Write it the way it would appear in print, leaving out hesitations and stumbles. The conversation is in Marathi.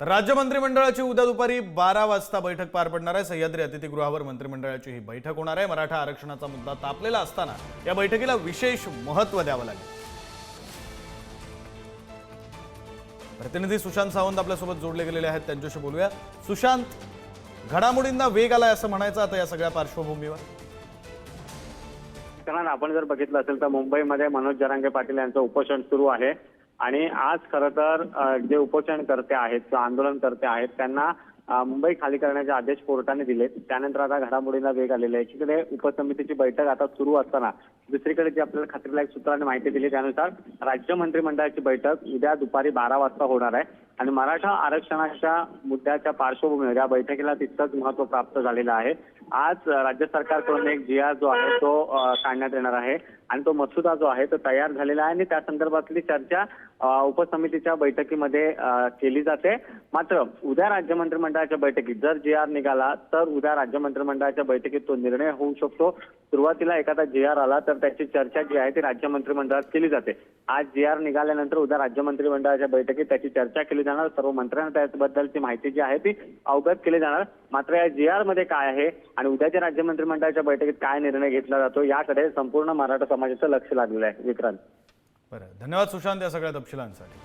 राज्य मंत्रिमंडळाची उद्या दुपारी 12 वाजता बैठक पार पडणार आहे। सह्याद्री अतिथीगृहावर मंत्रिमंडळाची ही बैठक होणार आहे। मराठा आरक्षणाचा मुद्दा तापलेला असताना या बैठकीला विशेष महत्त्व द्यावं लागेल। प्रतिनिधी सुशांत सावंत आपल्यासोबत जोडले गेलेले आहेत, त्यांच्याशी बोलूया। सुशांत, घडामोडींना वेग आलाय असं म्हणायचं आता या सगळ्या पार्श्वभूमीवर? कारण आपण जर बघितलं असेल तर मुंबईमध्ये मनोज जरांगे पाटील यांचं उपोषण सुरू आहे आणि आज खरं तर जे उपोषणकर्ते आहेत किंवा आंदोलनकर्ते आहेत त्यांना मुंबई खाली करण्याचे आदेश कोर्टाने दिले। त्यानंतर आता घडामोडींना वेग आलेला आहे। एकीकडे उपसमितीची बैठक आता सुरू असताना दुसरीकडे जी आपल्याला खात्रीलायक सूत्रांनी माहिती दिली त्यानुसार राज्य मंत्रिमंडळाची बैठक उद्या दुपारी 12 वाजता होणार आहे आणि मराठा आरक्षणाच्या मुद्द्याच्या पार्श्वभूमीवर या बैठकीला तितकंच महत्त्व प्राप्त झालेलं आहे। आज राज्य सरकारकडून एक GR जो आहे तो काढण्यात येणार आहे आणि तो मसुदा जो आहे तो तयार झालेला आहे आणि त्या संदर्भातली चर्चा उपसमितीच्या बैठकीमध्ये केली जाते। मात्र उद्या राज्य मंत्रिमंडळाच्या बैठकीत जर GR निघाला तर उद्या राज्य मंत्रिमंडळाच्या बैठकीत तो निर्णय होऊ शकतो। सुरुवातीला एखादा GR आला तर त्याची चर्चा जी आहे ती राज्य मंत्रिमंडळात केली जाते। आज GR निघाल्यानंतर उद्या राज्य मंत्रिमंडळाच्या बैठकीत त्याची चर्चा केली जाणार। सर्व मंत्र्यांना त्याबद्दलची माहिती जी आहे ती अवगत केली जाणार। मात्र या GR मध्ये काय आहे आणि उद्याच्या राज्य मंत्रिमंडळाच्या बैठकीत काय निर्णय घेतला जातो याकडे संपूर्ण मराठा समाजाचं लक्ष लागलेलं आहे। विक्रांत, बरं, धन्यवाद सुशांत या सगळ्या तपशिलांसाठी।